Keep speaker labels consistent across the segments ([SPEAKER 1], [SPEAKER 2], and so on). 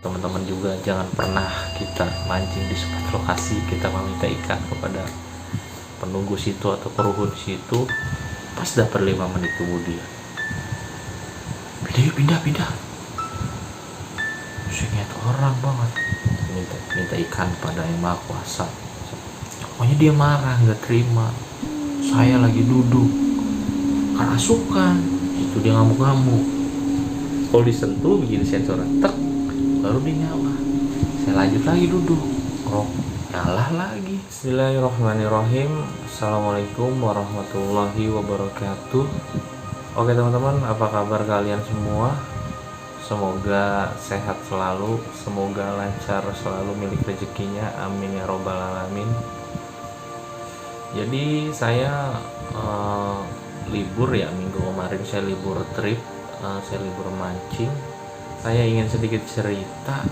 [SPEAKER 1] Teman-teman juga jangan pernah kita mancing di sebuah lokasi kita meminta ikan kepada penunggu situ atau peruhun situ, pas dapat 5 menit kemudian pindah, buset orang banget minta ikan pada yang maha kuasa. Pokoknya dia marah, nggak terima, saya lagi duduk kerasukan, itu dia ngamuk-ngamuk. Kalau disentuh begini sensornya tek, baru dinyala. Saya lanjut lagi duduk, nyala lagi. Bismillahirrahmanirrahim. Assalamualaikum warahmatullahi wabarakatuh. Oke teman-teman, apa kabar kalian semua? Semoga sehat selalu, semoga lancar selalu milik rezekinya, amin ya robbal alamin. Jadi saya libur ya, minggu kemarin saya libur trip, saya libur mancing. Saya ingin sedikit cerita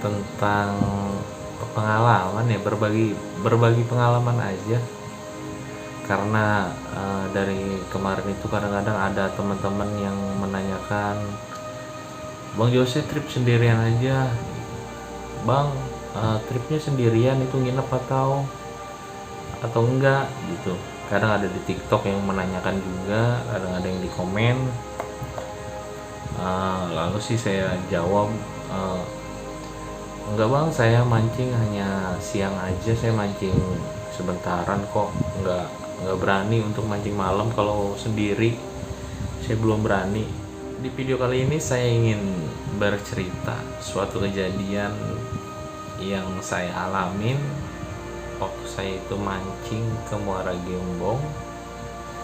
[SPEAKER 1] tentang pengalaman ya, berbagi pengalaman aja. Karena dari kemarin itu kadang-kadang ada teman-teman yang menanyakan, Bang Jose trip sendirian aja, Bang tripnya sendirian itu nginep atau enggak gitu. Kadang ada di TikTok yang menanyakan juga, kadang ada yang di komen. Lalu sih saya jawab, enggak Bang, saya mancing hanya siang aja, saya mancing sebentaran kok, enggak berani untuk mancing malam. Kalau sendiri saya belum berani. Di video kali ini saya ingin bercerita suatu kejadian yang saya alamin waktu saya itu mancing ke Muara Gembong.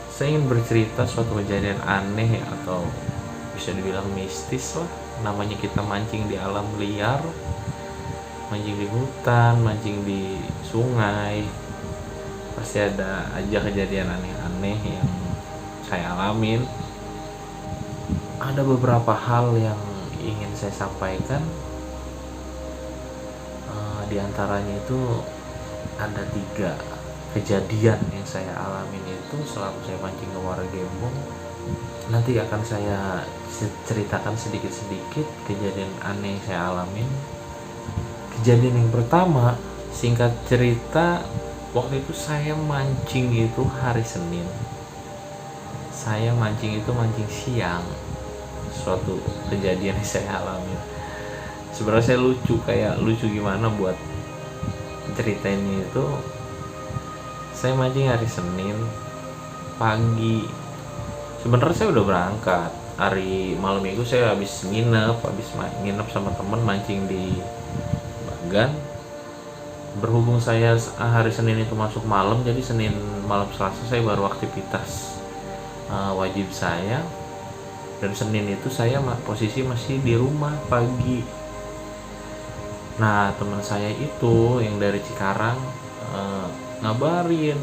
[SPEAKER 1] Saya ingin bercerita suatu kejadian aneh atau bisa dibilang mistis lah. Namanya kita mancing di alam liar, mancing di hutan, mancing di sungai, pasti ada aja kejadian aneh-aneh yang saya alamin. Ada beberapa hal yang ingin saya sampaikan. Di antaranya itu ada 3 kejadian yang saya alamin itu selama saya mancing ke Muara Gembong. Nanti akan saya ceritakan sedikit-sedikit kejadian aneh yang saya alamin. Kejadian yang pertama, singkat cerita, waktu itu saya mancing itu hari Senin. Saya mancing itu mancing siang. Suatu kejadian yang saya alami. Sebenarnya saya lucu gimana buat ceritainnya itu. Saya mancing hari Senin pagi. Sebenarnya saya udah berangkat. Hari malam minggu saya habis nginep sama temen mancing di Bagan. Berhubung saya hari Senin itu masuk malam, jadi Senin malam Selasa saya baru aktivitas wajib saya. Dan Senin itu saya posisi masih di rumah pagi. Nah teman saya itu yang dari Cikarang ngabarin,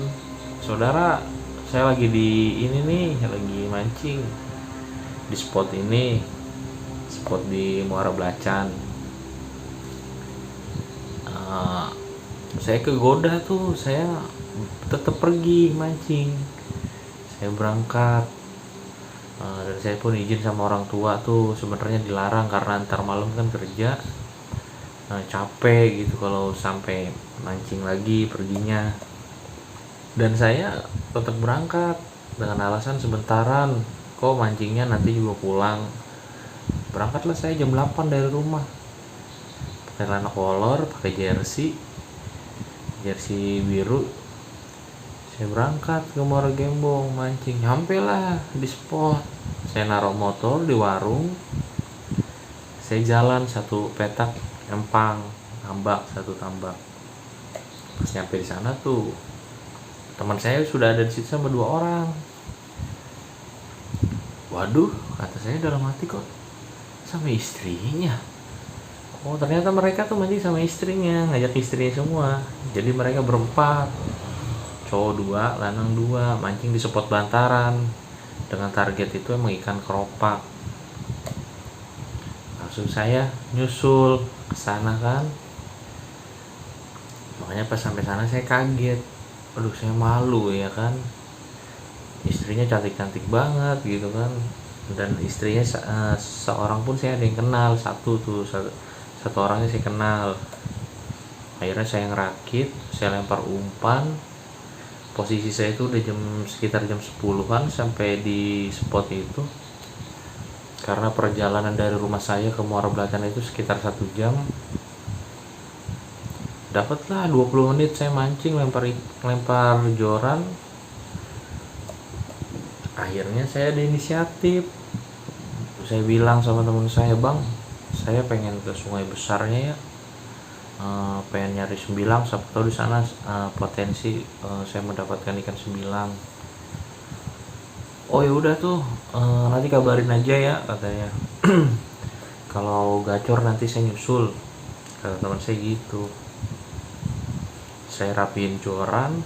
[SPEAKER 1] saudara saya lagi di ini nih, lagi mancing di spot ini, spot di Muara Blacan. Saya kegoda tuh, saya tetap pergi mancing, saya berangkat. Dan saya pun izin sama orang tua tuh, sebenarnya dilarang karena ntar malam kan kerja, capek gitu kalau sampai mancing lagi perginya. Dan saya tetap berangkat dengan alasan sebentaran, kok mancingnya nanti juga pulang. Berangkatlah saya jam 8 dari rumah, pakai celana kolor, pakai jersey biru. Saya berangkat ke Muara Gembong mancing. Nyampe lah di spot, saya naruh motor di warung, saya jalan satu petak empang, satu tambak. Pas nyampe di sana tuh teman saya sudah ada di situ sama 2 orang. Waduh, kata saya dalam hati, kok sama istrinya. Oh ternyata mereka tuh mancing sama istrinya, ngajak istrinya semua. Jadi mereka berempat, cowok 2, lanang 2, mancing di spot bantaran dengan target itu emang ikan keropak. Langsung saya nyusul ke sana kan. Makanya pas sampai sana saya kaget. Aduh, saya malu ya kan. Istrinya cantik-cantik banget gitu kan. Dan istrinya seorang pun saya ada yang kenal, satu satu orangnya saya kenal. Akhirnya saya ngerakit, saya lempar umpan. Posisi saya itu udah sekitar jam 10-an sampai di spot itu. Karena perjalanan dari rumah saya ke Muara Blacan itu sekitar 1 jam. Dapatlah 20 menit saya mancing, lempar joran. Akhirnya saya ada inisiatif. Saya bilang sama teman saya, "Bang, saya pengen ke sungai besarnya ya. Pengen nyari sembilang, siapa tahu di sana potensi saya mendapatkan ikan sembilang." "Oh ya udah tuh, nanti kabarin aja ya," katanya. "Kalau gacor nanti saya nyusul," kata teman saya gitu. Saya rapiin joran.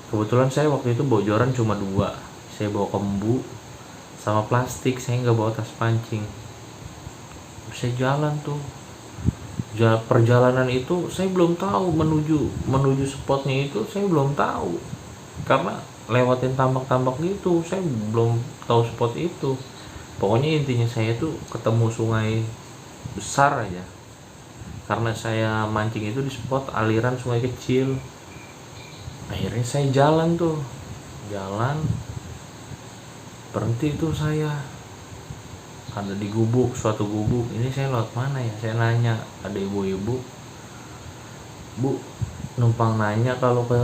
[SPEAKER 1] Kebetulan saya waktu itu bawa joran cuma 2. Saya bawa kembu sama plastik, saya nggak bawa tas pancing. Saya jalan tuh. Perjalanan itu saya belum tahu menuju spotnya itu, saya belum tahu. Karena lewatin tambak-tambak gitu, saya belum tahu spot itu. Pokoknya intinya saya tuh ketemu sungai besar aja. Karena saya mancing itu di spot aliran sungai kecil. Akhirnya saya jalan berhenti tuh saya. Ada di suatu gubuk. Ini saya lewat mana ya? Saya nanya, ada ibu-ibu, "Bu, numpang nanya kalau ke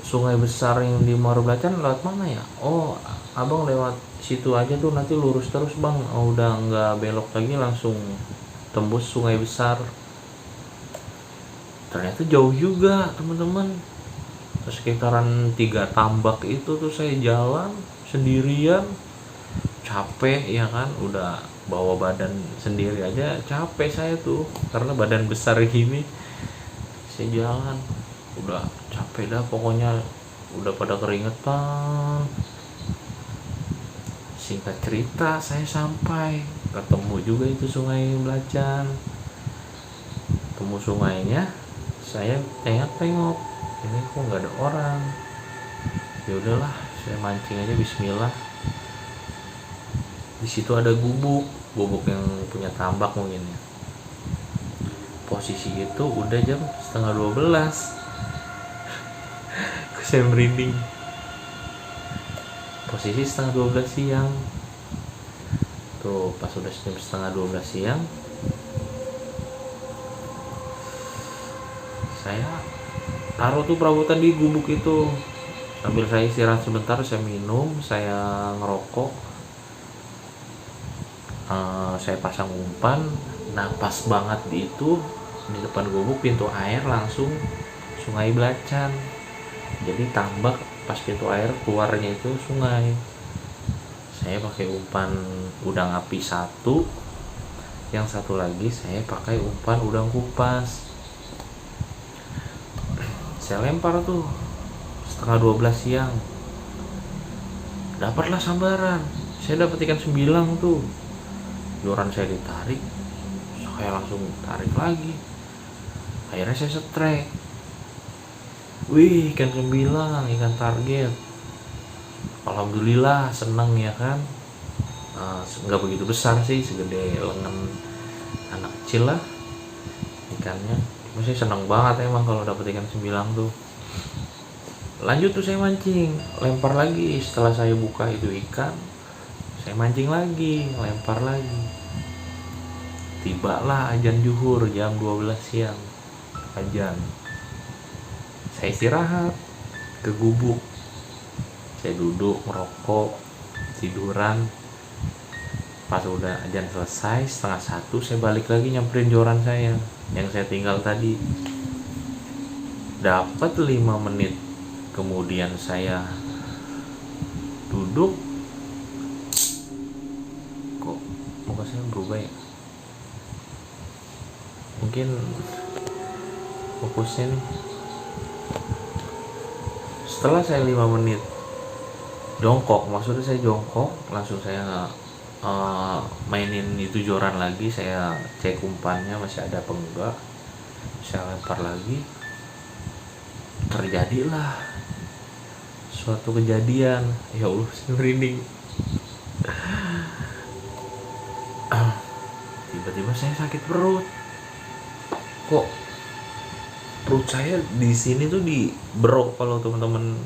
[SPEAKER 1] sungai besar yang di Muara Blacan lewat mana ya?" "Oh, abang lewat situ aja tuh, nanti lurus terus bang. Oh, udah nggak belok lagi, langsung tembus sungai besar." Ternyata jauh juga teman-teman. Sekitaran 3 tambak itu tuh saya jalan sendirian. Capek ya kan, udah bawa badan sendiri aja capek saya tuh, karena badan besar gini. Saya jalan udah capek dah pokoknya, udah pada keringetan. Singkat cerita, saya sampai ketemu juga itu sungai Blacan. Ketemu sungainya, saya tengok, ini kok nggak ada orang. Ya udahlah, saya mancing aja, bismillah. Di situ ada gubuk yang punya tambak mungkin ya. Posisi itu udah jam setengah 12. Saya merinding. Posisi setengah 12 siang. Tuh pas udah jam setengah 12 siang, saya taruh tuh perabotan di gubuk itu. Sambil saya istirahat sebentar, saya minum, saya ngerokok. Saya pasang umpan. Nah pas banget di depan gubuk pintu air langsung sungai Blacan. Jadi tambak pas pintu air keluarnya itu sungai. Saya pakai umpan udang api 1, yang satu lagi saya pakai umpan udang kupas. Saya lempar tuh setengah 12 siang. Dapatlah sambaran. Saya dapat ikan sembilang tuh. Joran saya ditarik, saya langsung tarik lagi. Akhirnya saya setrek. Wih, ikan sembilang, ikan target. Alhamdulillah, seneng ya kan. Nggak begitu besar sih, segede lengan anak kecil lah ikannya. Saya seneng banget emang kalau dapet ikan sembilang tuh. Lanjut tuh saya mancing, lempar lagi. Setelah saya buka itu ikan, saya mancing lagi, lempar lagi. Tibalah azan zuhur jam 12 siang. Azan. Saya istirahat ke gubuk. Saya duduk merokok, tiduran. Pas udah azan selesai setengah 1, saya balik lagi nyamperin joran saya yang saya tinggal tadi. Dapat 5 menit kemudian saya duduk. Kok muka saya berubah ya? Mungkin fokusnya nih. Setelah saya 5 menit jongkok, maksudnya saya jongkok, langsung saya mainin itu joran lagi. Saya cek umpannya masih ada apa enggak, saya lempar lagi. Terjadilah suatu kejadian. Ya Allah, saya merinding. tiba-tiba saya sakit perut. Kok perut saya di sini tuh di bro, kalau teman-teman,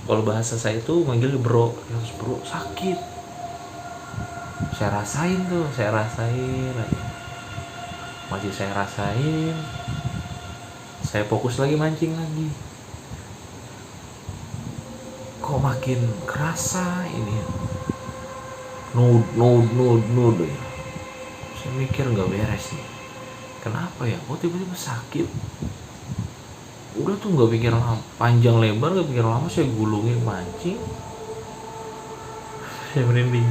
[SPEAKER 1] kalau bahasa saya tuh manggil bro, terus perut sakit. Saya rasain lagi, masih saya rasain, saya fokus lagi mancing lagi. Kok makin kerasa ini, nud ya. Saya mikir nggak beres nih, kenapa ya, kok tiba-tiba sakit. Udah tuh nggak pikir lama, panjang lebar nggak pikir lama, saya gulungin mancing. Saya merinding,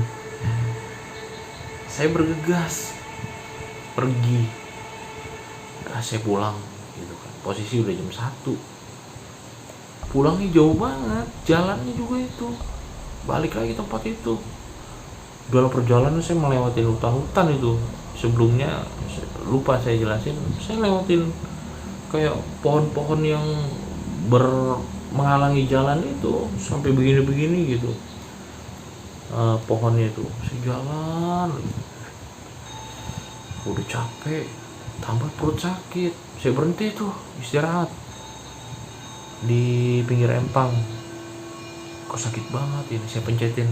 [SPEAKER 1] saya bergegas pergi. Saya pulang gitu kan, posisi udah jam 1. Pulangnya jauh banget, jalannya juga itu, balik lagi tempat itu. Dalam perjalanan saya melewati hutan-hutan itu. Sebelumnya lupa saya jelasin, saya lewatin kayak pohon-pohon yang menghalangi jalan itu sampai begini-begini gitu. Pohonnya itu, saya jalan, udah capek, tambah perut sakit. Saya berhenti tuh istirahat di pinggir empang. Kok sakit banget ini, saya pencetin.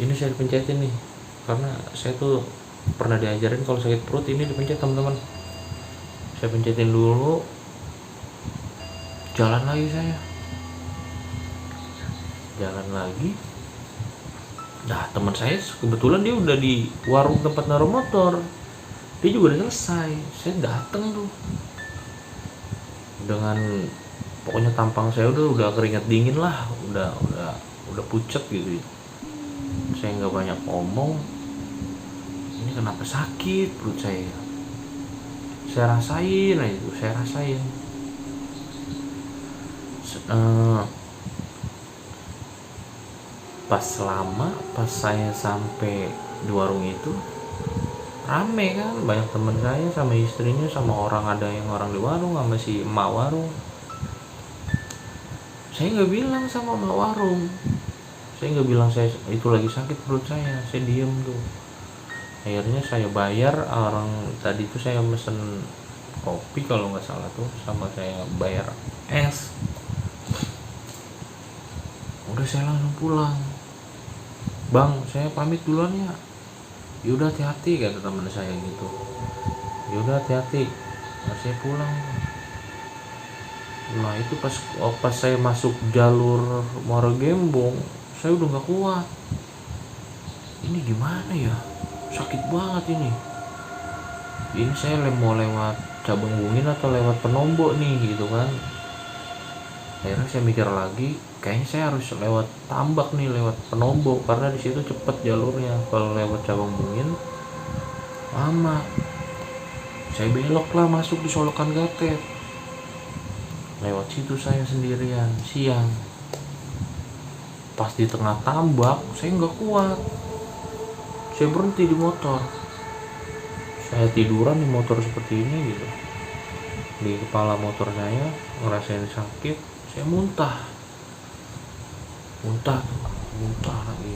[SPEAKER 1] Ini saya dipencetin nih, karena saya tuh pernah diajarin kalau sakit perut ini dipencet teman-teman. Saya pencetin dulu, jalan lagi saya. Jalan lagi. Nah, teman saya kebetulan dia udah di warung tempat naruh motor. Dia juga udah selesai. Saya dateng tuh. Dengan pokoknya tampang saya udah keringat dingin lah, udah pucet gitu. Saya nggak banyak ngomong. Ini kenapa sakit perut saya? Saya rasain aja itu, pas saya sampai di warung itu rame kan, banyak teman saya sama istrinya, sama ada yang orang di warung, sama si emak warung. Saya nggak bilang sama emak warung, saya nggak bilang saya itu lagi sakit perut saya diem tuh. Akhirnya saya bayar orang tadi tuh, saya mesen kopi kalau nggak salah tuh, sama saya bayar es. Udah saya langsung pulang. Bang, saya pamit duluan ya. Yaudah hati-hati kata teman saya gitu. Yaudah hati-hati. Nah, saya pulang. Nah itu pas saya masuk jalur Muara Gembong, saya udah nggak kuat. Ini gimana ya? Sakit banget ini. Ini saya mau lewat Cabang Bungin atau lewat Penombo nih gitu kan. Akhirnya saya mikir lagi, kayaknya saya harus lewat Tambak nih, lewat Penombo, karena di situ cepet jalurnya. Kalau lewat Cabang Bungin lama. Saya belok lah masuk di Solokan Gatet. Lewat situ saya sendirian siang. Pas di tengah Tambak saya nggak kuat. Saya berhenti di motor. Saya tiduran di motor seperti ini gitu. Di kepala motor saya ngerasain sakit. Saya muntah lagi.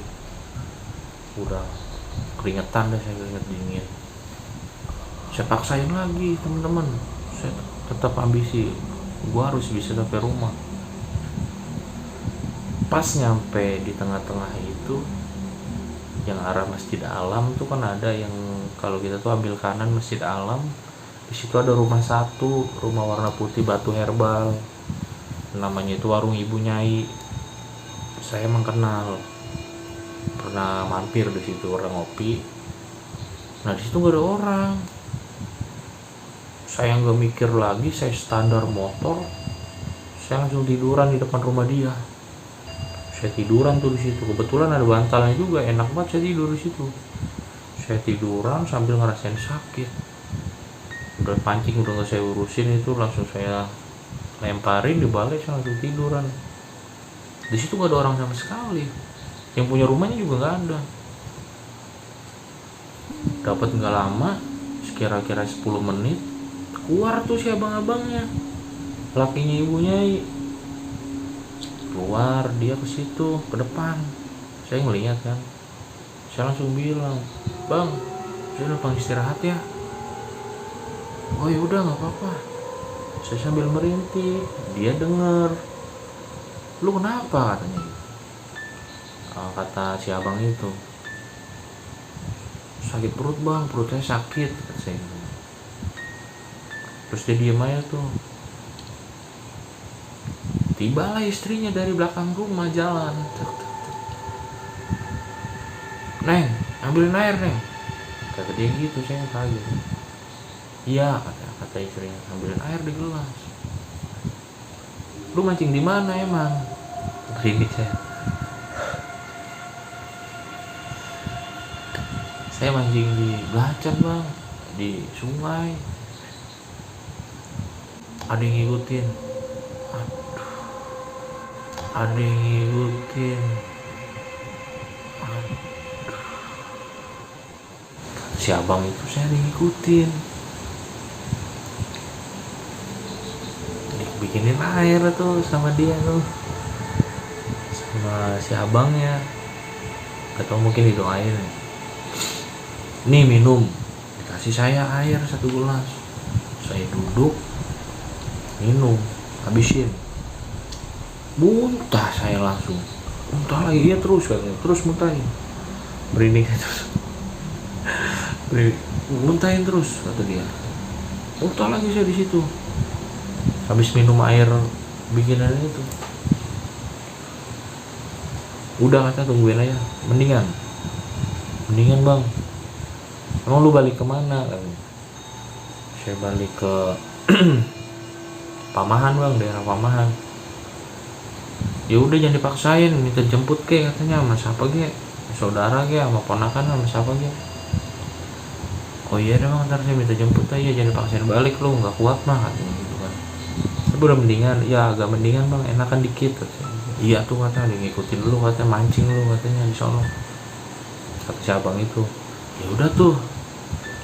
[SPEAKER 1] Udah keringetan deh, saya keringet dingin. Saya paksain lagi teman-teman. Saya tetap ambisi, gua harus bisa sampai rumah. Pas nyampe di tengah-tengah itu, yang arah Masjid Alam tuh kan ada yang kalau kita tuh ambil kanan Masjid Alam, di situ ada rumah warna putih batu herbal. Namanya itu warung Ibu Nyai. Saya emang kenal, pernah mampir di situ, orang ngopi. Nah di situ nggak ada orang. Saya nggak mikir lagi, saya standar motor. Saya langsung tiduran di depan rumah dia. Saya tiduran tuh di situ. Kebetulan ada bantalnya juga, enak banget saya tidur di situ. Saya tiduran sambil ngerasain sakit. Udah pancing udah nggak saya urusin itu, langsung saya lemparin di balik, saya langsung tiduran. Di situ gak ada orang sama sekali. Yang punya rumahnya juga gak ada. Dapat gak lama, sekira-kira 10 menit, keluar tuh si abang-abangnya, lakinya Ibu Nyai. Keluar dia ke situ, ke depan. Saya ngeliat kan. Saya langsung bilang, "Bang, Saya numpang istirahat ya. Oh ya udah nggak apa-apa. Saya sambil merintih, dia dengar. Lu kenapa katanya? Kata si abang itu, sakit perut bang, perut saya sakit kata saya. Terus dia diem aja tuh. Tibalah istrinya dari belakang rumah jalan. Neng, ambilin air neng, kata dia gitu. Saya kaget. Iya kata istrinya, ambilin air di gelas. Lu mancing di mana emang? Begini saya mancing di Belacan bang, di sungai. Ada yang ngikutin. Ada yang ngikutin. Si abang itu saya ngikutin. Bikinin air tuh sama dia tuh, sama si abangnya. Atau mungkin didoain, nih minum. Dikasih saya air 1 gelas. Saya duduk minum, habisin. Muntah saya langsung. Muntah lagi, iya terus katanya, terus muntahin. Merinding terus. Muntahin terus kata dia. Muntah lagi saya di situ. Habis minum air bikinan itu. Udah kata tungguin aja. Mendingan bang. Emang lu balik kemana? Saya balik ke Pamahan bang, daerah Pamahan. Ya udah jangan dipaksain, minta jemput ke katanya sama siapa ke, saudara ke, sama ponakan sama siapa ke. Oh iya deh bang, ntar saya minta jemput aja, jangan dipaksain balik lu, nggak kuat mah katanya gitu kan. Tapi udah mendingan, ya agak mendingan bang, enakan dikit katanya. Iya tuh katanya, ngikutin lu katanya, mancing lu katanya di sono, kata si abang itu. Ya udah tuh,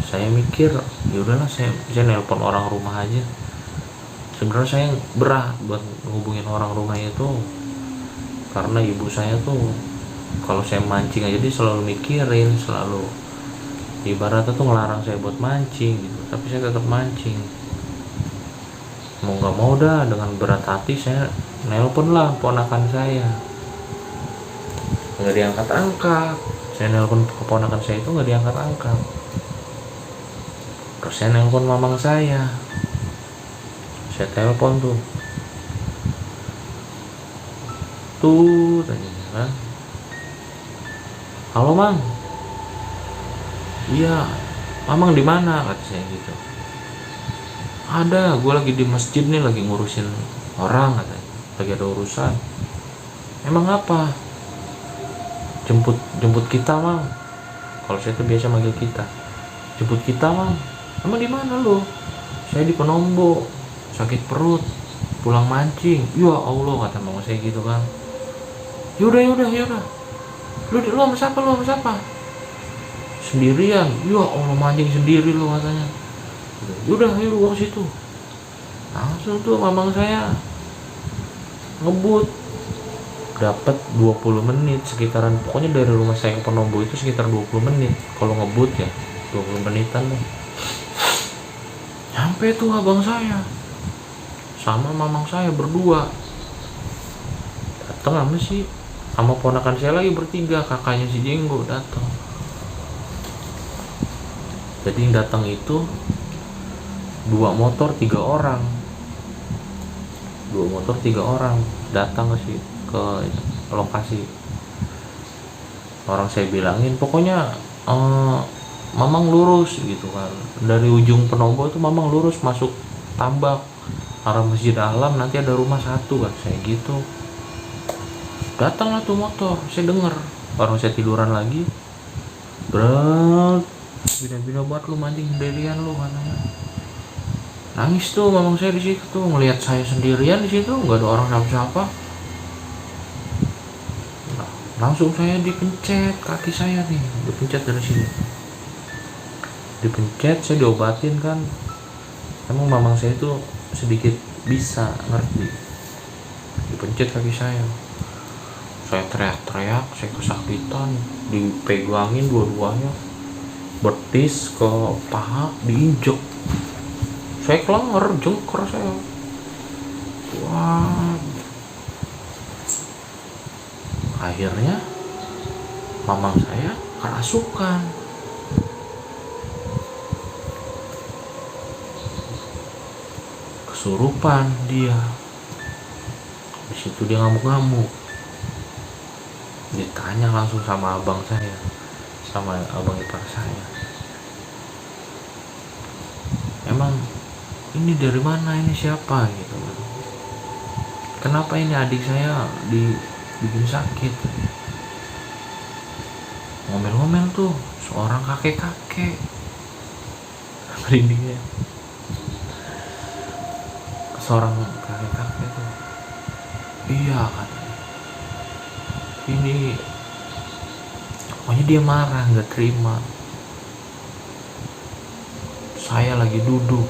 [SPEAKER 1] saya mikir ya udahlah, saya nelpon orang rumah aja. Sebenarnya saya berat buat ngubungin orang rumah itu, karena ibu saya tuh kalau saya mancing aja dia selalu mikirin, selalu ibaratnya tuh ngelarang saya buat mancing gitu. Tapi saya tetap mancing, mau nggak mau dah, dengan berat hati saya nelpon lah ponakan saya. Nggak diangkat-angkat. Saya nelpon keponakan saya itu nggak diangkat-angkat. Terus saya nelpon mamang saya telepon tuh tanya kan, halo mang, iya mamang di mana kata saya gitu. Ada, gue lagi di masjid nih, lagi ngurusin orang katanya, lagi ada urusan. Emang apa? Jemput kita mang. Kalau saya tuh biasa manggil kita, jemput kita mang. Emang di mana lo? Saya di Penombo, sakit perut, pulang mancing. Ya Allah kata mama saya gitu kan. Yaudah. Lu sama siapa? Sendirian. Ya Allah, mancing sendiri lu katanya. Yaudah ayo lu ke situ. Langsung tuh mamang saya ngebut. Dapat 20 menit sekitaran, pokoknya dari rumah saya ke Penombo itu sekitar 20 menit kalau ngebut ya, 20 menitan lah. Sampai tuh abang saya sama mamang saya berdua datang, sama ponakan saya lagi bertiga, kakaknya si Jenggo datang. Jadi yang datang itu 2 motor 3 orang datang ke lokasi. Orang saya bilangin pokoknya mamang lurus gitu kan, dari ujung Penombo itu mamang lurus masuk Tambak arah Masjid Alam, nanti ada rumah 1 kan saya gitu. Datanglah tuh motor, saya denger orang saya tiduran lagi, berat bina-bina buat lu mancing sendirian lu katanya. Nangis tuh mamang saya di situ tuh, ngelihat saya sendirian di situ, nggak ada orang siapa-siapa. Nah, langsung saya dipencet kaki saya nih, dipencet dari sini, saya diobatin kan. Emang mamang saya itu sedikit bisa ngerti, dipencet kaki saya teriak-teriak, saya kesakitan, dipegangin dua-duanya. betis ke paha diinjek, saya kelenger, jengker saya. Wah, akhirnya mamang saya kerasukan. Kesurupan dia. Di situ dia ngamuk-ngamuk. Ditanya langsung sama abang saya, sama abang ipar saya. Emang ini dari mana, ini siapa gitu. Kenapa ini adik saya dibikin sakit? Ngomel-ngomel tuh seorang kakek-kakek. Merindingnya. Seorang kakek-kakek tuh. Iya katanya. Ini pokoknya dia marah, nggak terima. Saya lagi duduk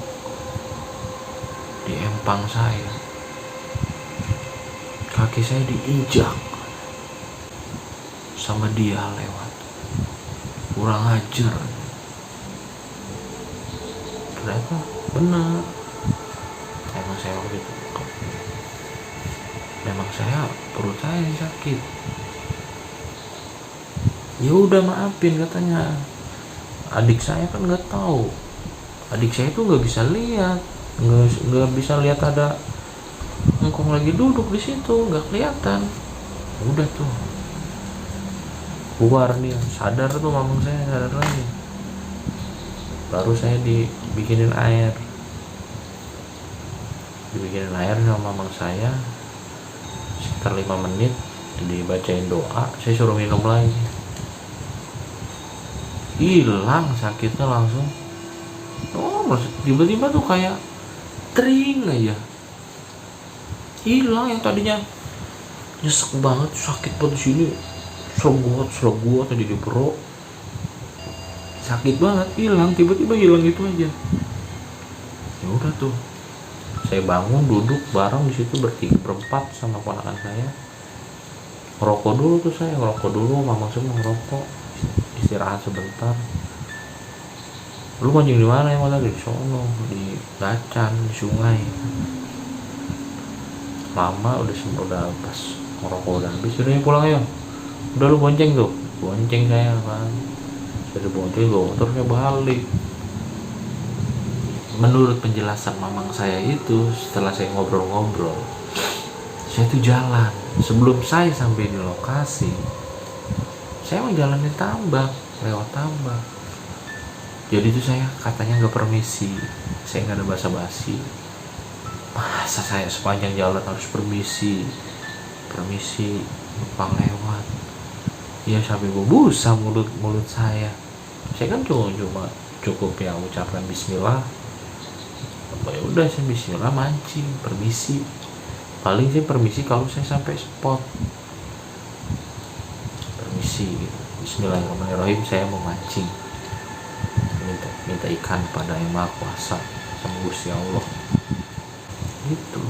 [SPEAKER 1] di empang saya, kaki saya diinjak sama dia lewat. Kurang ajar. Ternyata benar. Emang saya waktu itu, memang saya perut saya sakit. Ya udah maafin katanya. Adik saya kan nggak tahu. Adik saya itu nggak bisa lihat, nggak bisa lihat ada engkong lagi duduk di situ, nggak kelihatan. Udah tuh keluar dia, sadar tuh mamang saya, sadar lagi. Baru saya dibikinin air sama mamang saya sekitar 5 menit, dibacain doa, saya suruh minum lagi. Hilang sakitnya langsung. Oh, tiba-tiba tuh kayak tering aja hilang. Yang tadinya nyesek banget, sakit banget di sini, selegot tadi di perut, sakit banget, hilang, tiba-tiba hilang gitu aja. Ya udah tuh, saya bangun, duduk bareng di situ berempat sama ponakan saya. Ngerokok dulu, mama semua ngerokok, istirahat sebentar. Lu mancing di mana emang tadi? Di sono, di Gacan, di sungai. Lama udah pas ngerokok udah habis, udah pulang ya. Udah lu bonceng saya kan. Jadi bonceng terusnya balik. Menurut penjelasan mamang saya itu, setelah saya ngobrol-ngobrol, saya tuh jalan. Sebelum saya sampai di lokasi, saya mau jalanin tambak, lewat tambak. Jadi itu saya katanya nggak permisi, saya nggak ada basa-basi. Masa saya sepanjang jalan harus permisi, numpang lewat. Ya sampai busa mulut saya. Saya kan cuma cukup ya ucapkan bismillah. Ya udah, saya bismillah, mancing, permisi. Paling saya permisi kalau saya sampai spot. Permisi gitu. Bismillahirrahmanirrahim, saya mau mancing. Minta ikan pada Yang Maha Kuasa, sama Gusti Allah. Gitu.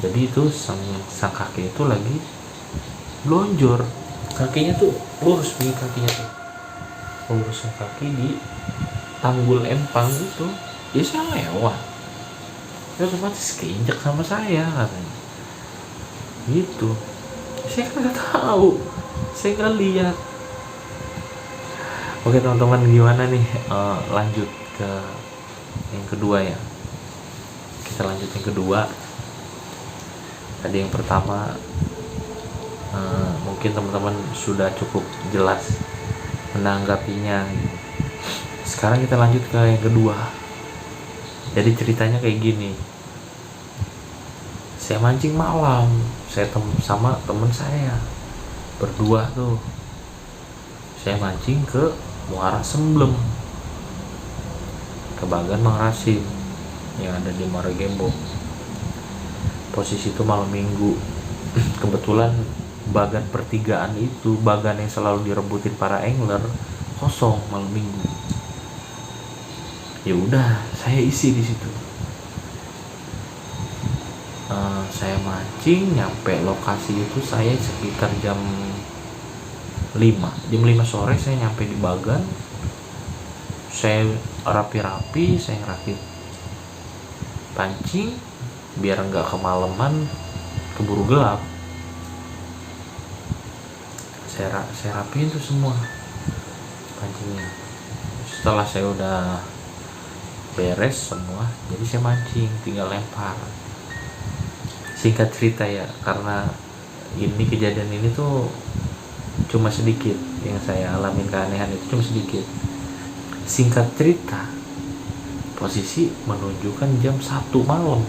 [SPEAKER 1] Jadi itu sang kakek itu lagi lonjor. Kakinya tuh lurus, kakinya tuh lurusnya kaki di tanggul empang itu. Ya saya lewat, ya otomatis keinjak sama saya katanya. Gitu. Saya kan nggak tahu, saya nggak lihat. Oke teman-teman, gimana nih, lanjut ke yang kedua ya. Kita lanjut yang kedua. Tadi yang pertama mungkin teman-teman sudah cukup jelas menanggapinya. Sekarang kita lanjut ke yang kedua. Jadi ceritanya kayak gini. Saya mancing malam, saya sama temen saya berdua tuh. Saya mancing ke Muara Semblem, ke Bagan Mang Rasim yang ada di Muara Gembong. Posisi itu malam minggu. Kebetulan bagan pertigaan itu, bagan yang selalu direbutin para angler, kosong malam minggu. Ya udah, saya isi di situ. Saya mancing, nyampe lokasi itu saya sekitar jam 5 sore saya nyampe di Bagan. saya rapi-rapi, saya rakit pancing biar nggak kemalaman keburu gelap. Saya rapiin tuh semua pancingnya. Setelah saya udah beres semua, jadi saya mancing, tinggal lempar. Singkat cerita ya, karena ini kejadian ini tuh cuma sedikit yang saya alamin, keanehan itu cuma sedikit. Singkat cerita, posisi menunjukkan jam 1 malam.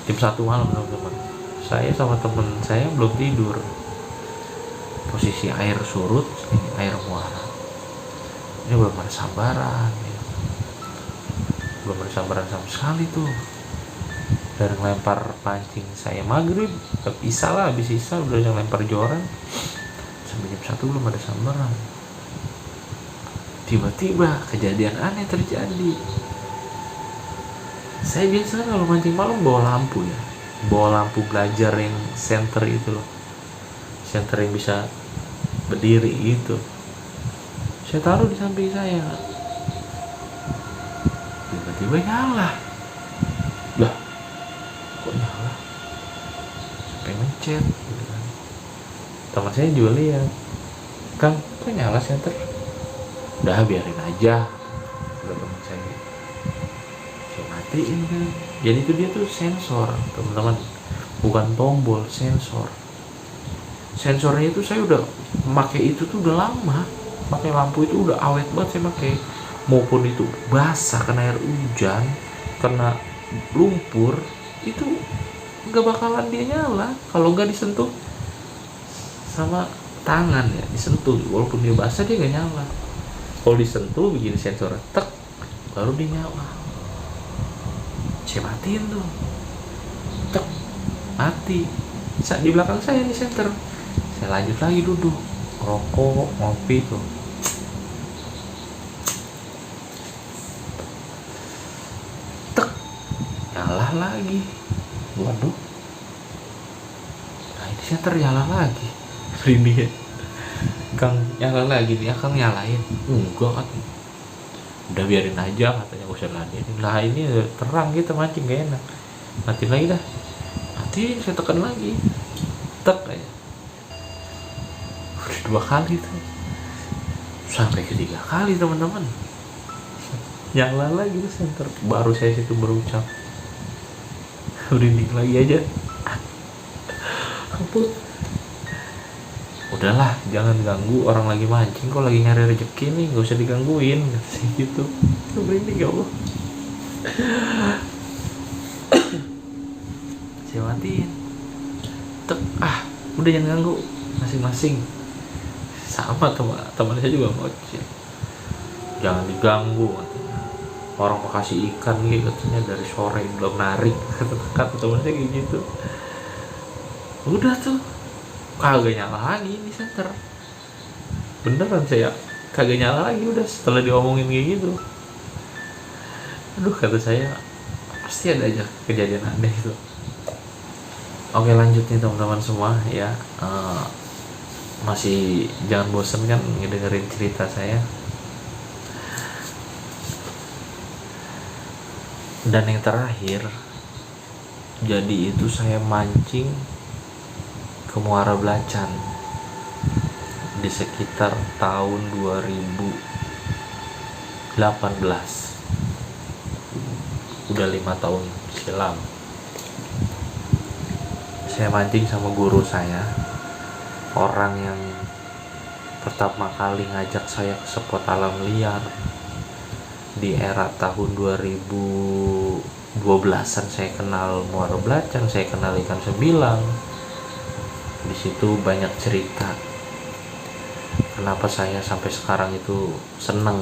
[SPEAKER 1] Jam 1 malam teman-teman. Saya sama temen saya belum tidur. Posisi air surut, ini air muara. Ini belum ada sambaran ya. Belum ada sambaran sama sekali tuh. Dari ngelempar pancing saya maghrib, isya lah, habis isya udah ngelempar joran. Sampai jam 1 belum ada sambaran. Tiba-tiba kejadian aneh terjadi. Saya biasa kalau mancing malam bawa lampu ya, bawa lampu belajar yang senter itu loh, senter yang bisa berdiri itu. Saya taruh di samping saya. Tiba-tiba nyala. Lah, kok nyala? Sampai mencet gitu kan. Teman saya juga lihat, Kang, kok nyala senter? Udah biarin aja, udah teman saya matiin kan. Jadi itu dia tuh sensor teman-teman, bukan tombol, sensor. Sensornya itu saya udah pakai itu tuh udah lama, pakai lampu itu udah awet banget saya pakai. Maupun itu basah kena air hujan, kena lumpur, itu nggak bakalan dia nyala kalau nggak disentuh sama tangan ya, disentuh. Walaupun dia basah dia nggak nyala. Kalau disentuh begini sensor tek, baru dia nyala. Saya matiin tuh, tek, mati. Di belakang saya nih senter. Saya lanjut lagi duduk, rokok, ngopi tuh. Tek, nyala lagi. Waduh, nah ini senter nyala lagi. Ini ya, Kang nyala lagi nih, Kang nyalain. Enggak kan, udah biarin aja katanya, gak usah ladenin. Lah ini terang kita mancing gak enak, matiin lagi dah. Matiin, saya tekan lagi, tek aja. Udah 2 kali tuh, sampai ketiga kali teman-teman nyala lagi tuh senter. Baru saya situ berucap, merinding lagi aja. Ampun, udahlah jangan ganggu orang lagi mancing, kok lagi nyari rezeki nih, gak usah digangguin gitu. Merinding ya Allah. Saya matiin, tek, udah jangan ganggu, masing-masing. Sama teman saya juga ngoceh, jangan diganggu katanya. Orang mau kasih ikan nih katanya dari sore belum narik, kata teman saya kayak gitu. Udah tuh kagak nyala lagi ini senter. Beneran saya kagak nyala lagi udah setelah diomongin kayak gitu. Aduh, kata saya pasti ada aja kejadian aneh itu. Oke, lanjut nih teman-teman semua ya. Masih jangan bosen kan ngedengerin cerita saya. Dan yang terakhir, jadi itu saya mancing ke Muara Blacan di sekitar tahun 2018. Udah 5 tahun silam. Saya mancing sama guru saya, orang yang pertama kali ngajak saya ke spot alam liar di era tahun 2012-an. Saya kenal Muara Blacan, saya kenal ikan sembilang. Di situ banyak cerita kenapa saya sampai sekarang itu seneng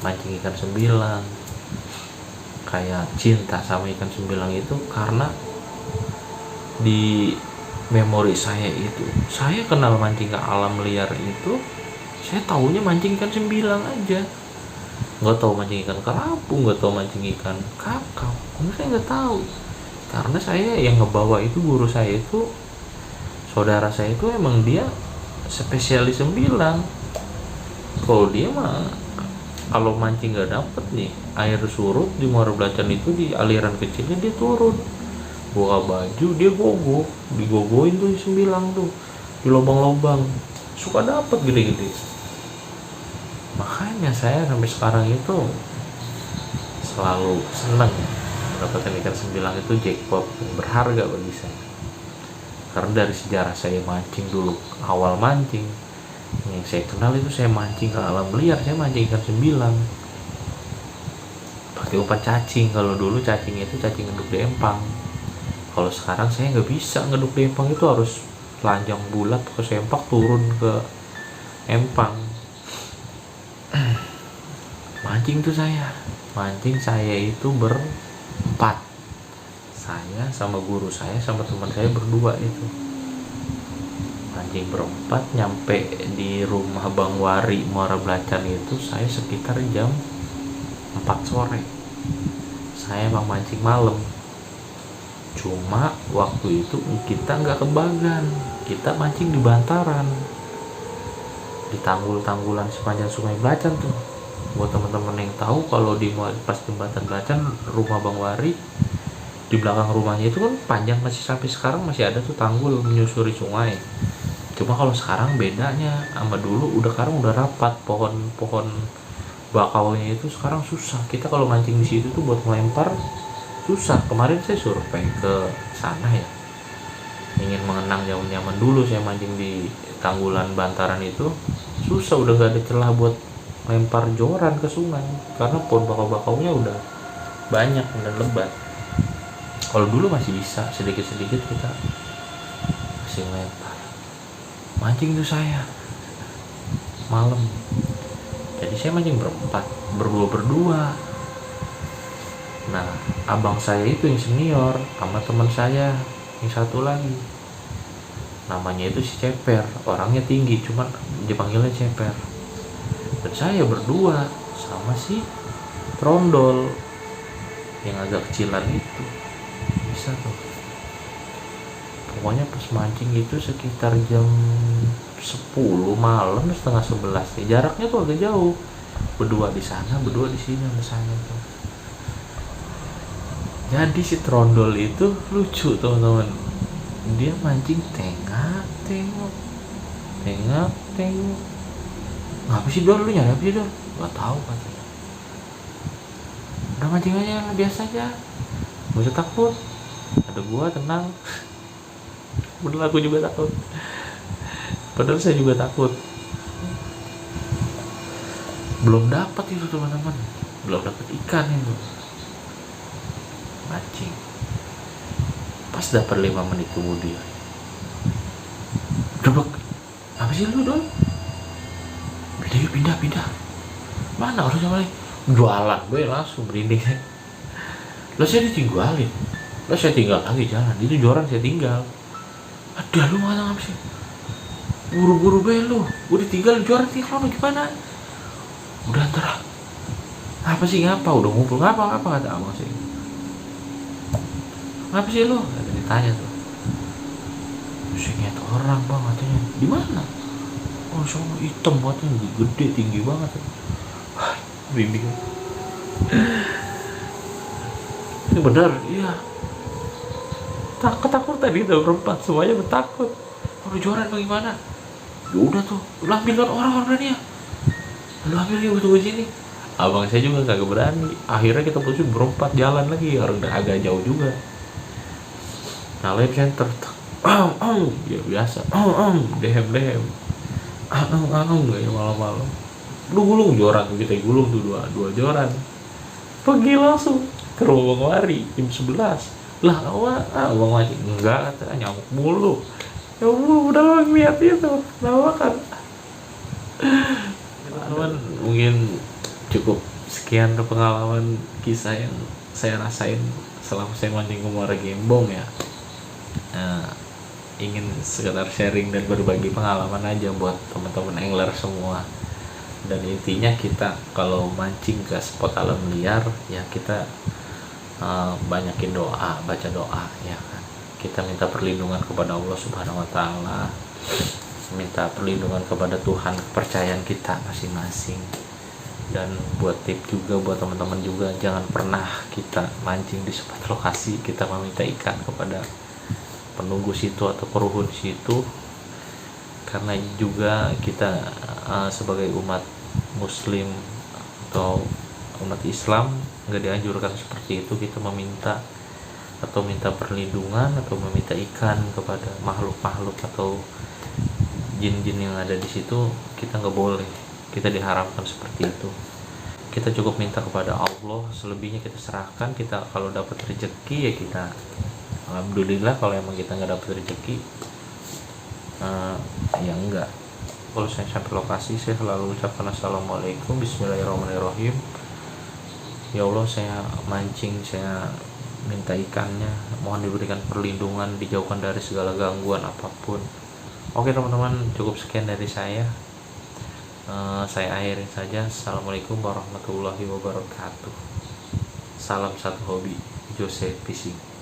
[SPEAKER 1] mancing ikan sembilang, kayak cinta sama ikan sembilang itu. Karena di memori saya itu, saya kenal mancing ke alam liar itu, saya taunya mancing ikan sembilang aja, nggak tahu mancing ikan kerapu, nggak tahu mancing ikan kakap. Saya nggak tahu, karena saya yang ngebawa itu guru saya itu, saudara saya itu emang dia spesialis sembilang. Kalau dia mah kalau mancing nggak dapet nih air surut di Muara Belacan itu, di aliran kecilnya dia turun, buka baju dia gogo, digogoin tuh di sembilang tuh, di lubang-lubang, suka dapet gede-gede. Makanya saya sampai sekarang itu selalu seneng mendapatkan ikan sembilang, itu jackpot berharga bagi saya. Karena dari sejarah saya mancing dulu, awal mancing yang saya kenal itu saya mancing ke alam liar, saya mancing ikan sembilang pakai umpan cacing. Kalau dulu cacingnya itu cacing ngeduk di empang. Kalau sekarang saya nggak bisa ngeduk di empang, itu harus telanjang bulat ke sempak turun ke empang. Mancing saya itu berempat, saya sama guru saya sama teman saya berdua itu mancing berempat. Nyampe di rumah Bang Wari Muara Belacan itu saya sekitar jam 4 sore. Saya emang mancing malam, cuma waktu itu kita nggak ke Bagan, kita mancing di bantaran, di tanggul-tanggulan sepanjang Sungai Belacan tuh. Buat teman-teman yang tahu, kalau di pas jembatan Belacan rumah Bang Wari, di belakang rumahnya itu kan panjang, masih sampai sekarang masih ada tuh tanggul menyusuri sungai. Cuma kalau sekarang bedanya sama dulu, sekarang udah rapat, pohon-pohon bakaunya itu sekarang susah. Kita kalau mancing di situ tuh buat melempar susah. Kemarin saya survei ke sana ya, ingin mengenang zaman-zaman dulu saya mancing di tanggulan bantaran itu, susah, udah gak ada celah buat lempar joran ke sungai karena pohon bakau-bakaunya udah banyak dan lebat. Kalau dulu masih bisa sedikit-sedikit kita masih lempar. Mancing tuh saya malam, jadi saya mancing berempat, berdua. Nah, abang saya itu yang senior sama teman saya yang satu lagi, namanya itu si Ceper, orangnya tinggi cuman dipanggilnya Ceper. Dan saya berdua sama si Trondol yang agak kecilan itu, bisa tuh. Pokoknya pas mancing itu sekitar jam 10 malam, setengah 11 ya. Jaraknya tuh agak jauh, berdua di sana, berdua di sini sama saya tuh. Jadi si Trondol itu lucu teman-teman, dia mancing tengok, ngapa sih Dor, lu nyari apa sih Dor? Gak tahu katanya, udah mancing aja yang biasa aja, gak usah takut, ada gua, tenang. Bener, aku juga takut, padahal saya juga takut. Belum dapat itu teman-teman, belum dapat ikan itu mancing. Pas dapat 5 menit kemudian, debek, apa sih lu Don? Pindah, mana orang sama lain jualan, gue langsung berinding. Lo saya ditinggalin, lo saya tinggal lagi jalan, itu joran saya tinggal. Ada lu mana ngapa sih? Buru-buru be lu, gue ditinggal joran, tinggal lu gimana? Udah antara apa sih, ngapa udah ngumpul, ngapa kata abang sih, ngapa sih lu? Ada ditanya tuh, saya ngeliat orang bang, katanya di mana? Oh sono hitam katanya, gede tinggi banget. Bimbing. Ini benar, iya. Takut tadi udah berempat, semuanya bertakut. Kalau jualan bagaimana? Ya udah tuh, lu ambil orang-orangnya. Lu ambil dia tunggu sini. Abang saya juga kagak berani. Akhirnya kita putusin berempat jalan lagi, orang agak jauh juga. Nah, live center. Ya biasa. Dehem. Gak ya malam-malam. Lu gulung joran tuh, kita gulung tuh dua joran. Pergi langsung ke rumah Bang Wari jam 11. Lah Bang Wari enggak, kata nyamuk mulu. Ya Allah, udah lihat itu, kan. Teman-teman, mungkin cukup sekian pengalaman kisah yang saya rasain selama saya mancing ke Muara Gembong ya. Ingin sekedar sharing dan berbagi pengalaman aja buat teman-teman angler semua. Dan intinya kita kalau mancing ke spot alam liar ya, kita banyakin doa, baca doa ya kan. Kita minta perlindungan kepada Allah Subhanahu wa taala minta perlindungan kepada Tuhan, kepercayaan kita masing-masing. Dan buat tip juga buat teman-teman juga, jangan pernah kita mancing di suatu lokasi kita meminta ikan kepada penunggu situ atau peruhun situ, karena juga kita sebagai umat muslim atau umat Islam nggak dianjurkan seperti itu, kita meminta atau minta perlindungan atau meminta ikan kepada makhluk-makhluk atau jin-jin yang ada di situ. Kita nggak boleh, kita diharamkan seperti itu. Kita cukup minta kepada Allah, selebihnya kita serahkan. Kita kalau dapat rezeki ya kita alhamdulillah, kalau emang kita nggak dapat rezeki ya enggak. Kalau saya sampai lokasi, saya selalu ucapkan assalamualaikum, bismillahirrahmanirrahim. Ya Allah, saya mancing, saya minta ikannya, mohon diberikan perlindungan, dijauhkan dari segala gangguan apapun. Oke teman-teman, cukup sekian dari saya. Saya akhirin saja. Assalamualaikum warahmatullahi wabarakatuh. Salam satu hobi, Jose Fishing.